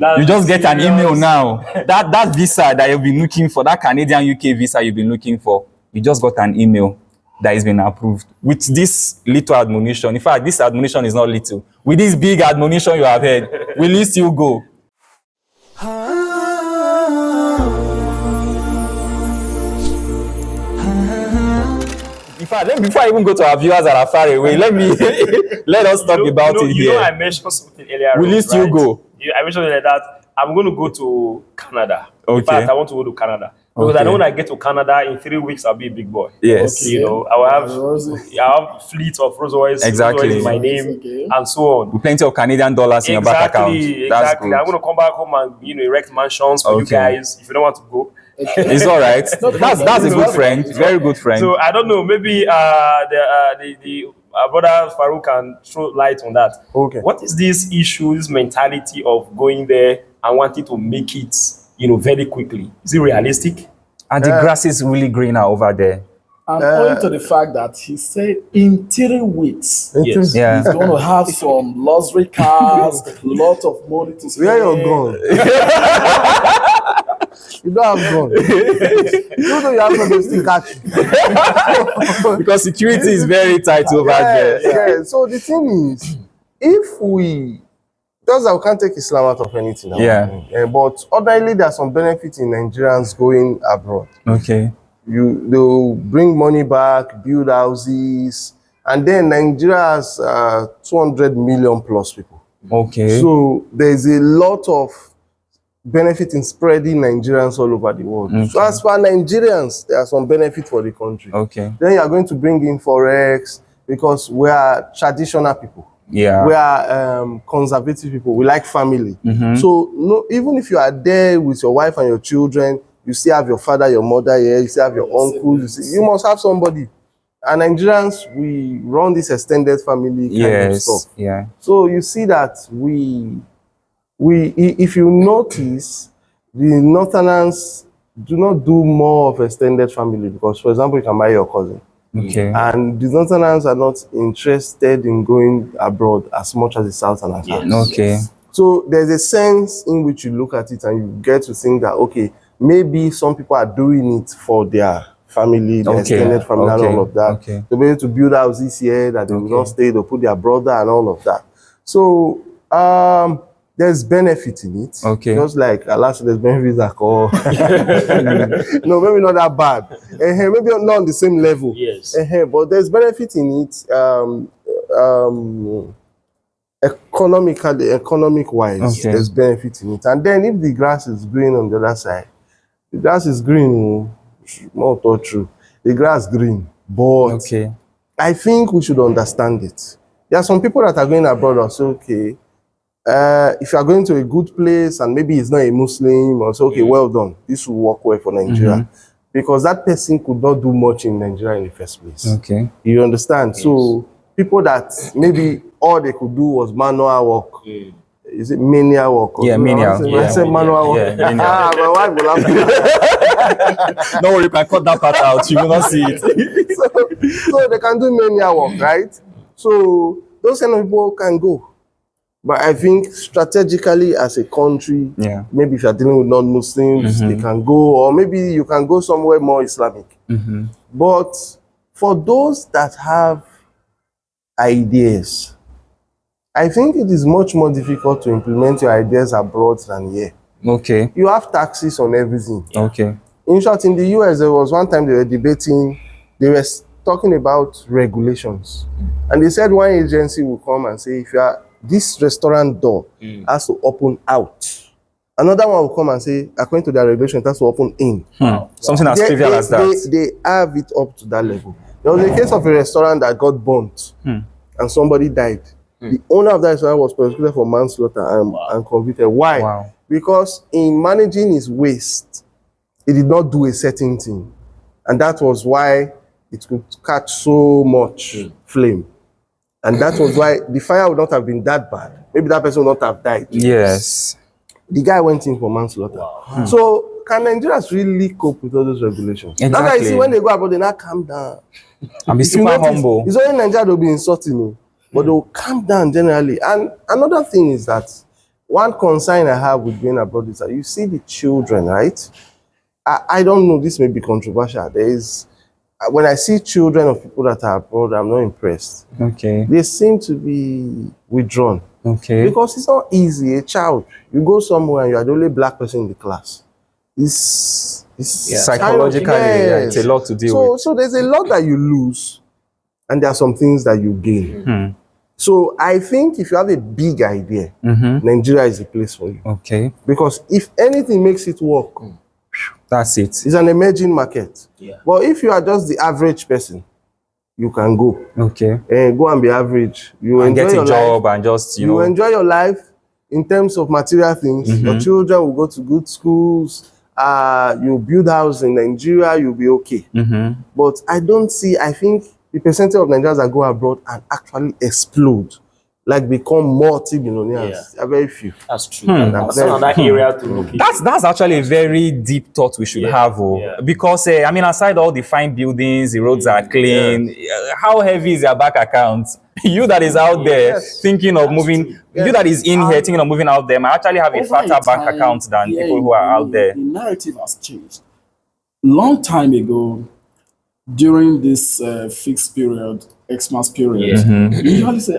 You just get an email now. That visa that you've been looking for, that Canadian UK visa you've been looking for, you just got an email that has been approved with this little admonition. In fact, this admonition is not little. With this big admonition you have heard, will you still go? In fact, before I even go to our viewers that are far away, let us talk about it here. I mentioned something earlier. Will you still go? I mentioned like that I'm going to go to Canada. Okay. In fact, I want to go to Canada. Because I know when I get to Canada, in 3 weeks, I'll be a big boy. Yes. Okay. You know, I will have fleet of Rolls Royce, exactly. in my name, and so on. With plenty of Canadian dollars in your bank account. Exactly. I'm going to come back home and, erect mansions for you guys if you don't want to go. It's all right. That's a good friend. Very good friend. So I don't know. Maybe the brother Farouk can throw light on that. Okay. What is this issue, this mentality of going there and wanting to make it, very quickly? Is it realistic? And the grass is really greener over there. And owing to the fact that he said in 3 weeks, yes. he's going to have some luxury cars, lot of money to spend. Where you're going? You don't have gun. You know you have to still catch you. Because security is very tight over there. Yeah. So the thing is, if we can't take Islam out of anything. But ordinarily, there's some benefit in Nigerians going abroad. Okay. They'll bring money back, build houses, and then Nigeria has 200 million plus people. Okay. So there's a lot of benefit in spreading Nigerians all over the world. Okay. So as for Nigerians, there are some benefit for the country. Okay. Then you are going to bring in Forex because we are traditional people. Yeah. We are conservative people. We like family. Mm-hmm. So even if you are there with your wife and your children, you still have your father, your mother here, you still have your uncles. You must have somebody. And Nigerians, we run this extended family kind of stuff. Yeah. So you see that we if you notice, the Northerners do not do more of extended family because, for example, you can marry your cousin. Okay. And the Northerners are not interested in going abroad as much as the Southerners are. Okay. So there's a sense in which you look at it and you get to think that, okay, maybe some people are doing it for their family, their extended family and all of that. Okay. They'll be able to build houses here that they will not stay, they'll put their brother and all of that. So there's benefit in it. Okay. Just like Allah said, there's benefits that call. No, maybe not that bad. Maybe not on the same level. Yes. But there's benefit in it economic wise. Okay. There's benefit in it. And then if the grass is green on the other side, the grass is green, not all true. The grass green. But I think we should understand it. There are some people that are going abroad and say, okay, if you are going to a good place and maybe it's not a Muslim, or say, okay, well done, this will work well for Nigeria. Because that person could not do much in Nigeria in the first place. Okay. You understand? Yes. So people that maybe all they could do was manual work. Is it menial work? Yeah, menial. I said manual work. Yeah, my wife will have No worry, if I cut that part out, you will not see it. so they can do menial work, right? So those kind of people can go. But I think strategically as a country, maybe if you're dealing with non-Muslims, they can go, or maybe you can go somewhere more Islamic. But for those that have ideas, I think it is much more difficult to implement your ideas abroad than here. Okay. You have taxes on everything. Okay. In short, in the US, there was one time they were debating, they were talking about regulations. And they said one agency will come and say, if you are this restaurant door has to open out. Another one will come and say, according to their regulation, it has to open in. Something as trivial as that. They have it up to that level. There was a case of a restaurant that got burnt and somebody died. The owner of that restaurant was prosecuted for manslaughter and convicted. Why? Wow. Because in managing his waste, he did not do a certain thing. And that was why it could catch so much flame. And that was why the fire would not have been that bad. Maybe that person would not have died. Yes. The guy went in for manslaughter. So can Nigerians really cope with all those regulations? Exactly. That's why you see when they go abroad, they now calm down. And be super humble. It's only in Nigeria they'll be insulting you, but they'll calm down generally. And another thing is that one concern I have with being abroad is that you see the children, right? I don't know, this may be controversial. When I see children of people that are abroad, I'm not impressed. Okay. They seem to be withdrawn. Okay. Because it's not easy. A child, you go somewhere and you are the only black person in the class. It's Psychologically, it's a lot to deal with. So there's a lot that you lose, and there are some things that you gain. So I think if you have a big idea, Nigeria is a place for you. Okay. Because if anything makes it work, that's it. It's an emerging market. Yeah. But if you are just the average person, you can go. Okay. And go and be average. You and enjoy get a your job life. and just, You enjoy your life in terms of material things. Your children will go to good schools. You build house in Nigeria, you'll be okay. But I think the percentage of Nigerians that go abroad and actually explode, like become multi-billionaires, are very few. That's true. That's another area to look into. That's actually a very deep thought we should have. Because, I mean, aside all the fine buildings, the roads are clean, how heavy is your bank account? You that is out there thinking of moving, you that is in here thinking of moving out there, might actually have a fatter bank account than people who are out there. The narrative has changed. Long time ago, during this fixed period, Xmas period, you usually say,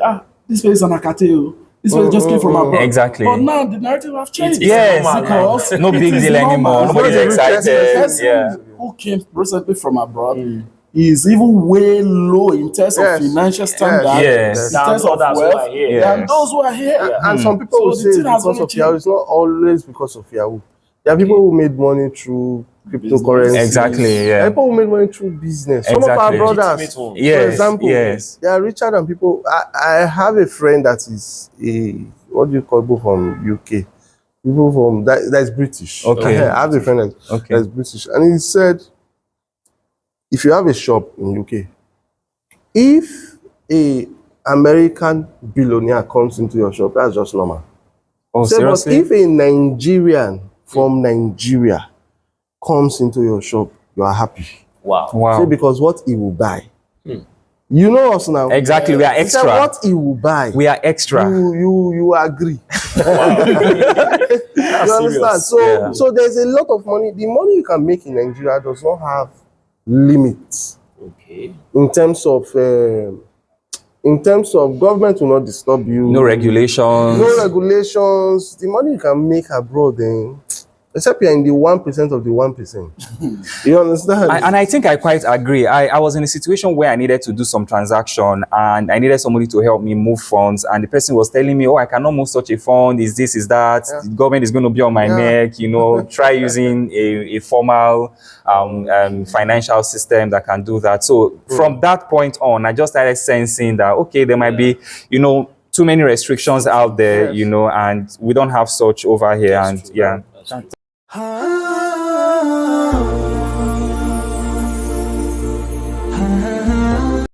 this place is an Akateo. This place just came from abroad. Exactly. But now the narrative has changed. Yes, because no big deal anymore. Nobody's excited. Who came recently from abroad is even way low in terms of financial standard, in terms of wealth, than those who are here. And some people will say because of Yahoo. It's not always because of Yahoo. There are people who made money through cryptocurrency. Exactly, There are people who made money through business. Some of our brothers, for example, they are richer than people. I have a friend that is people from UK. People from that is British. Okay. I have a friend that is British. And he said, if you have a shop in UK, if a American billionaire comes into your shop, that's just normal. Oh, seriously? But if a Nigerian from Nigeria comes into your shop, you are happy. Wow. Say, because what he will buy. You know us now. Exactly, we are extra. What he will buy. We are extra. You agree. You understand? So there's a lot of money. The money you can make in Nigeria does not have limits. Okay. In terms of government will not disturb you. No regulations. The money you can make abroad, except you're in the 1% of the 1%. You understand? And I think I quite agree. I was in a situation where I needed to do some transaction and I needed somebody to help me move funds. And the person was telling me, I cannot move such a fund. Is this, is that? The government is going to be on my neck. Try using a formal financial system that can do that. So from that point on, I just started sensing that, there might be, too many restrictions out there, and we don't have such over here. And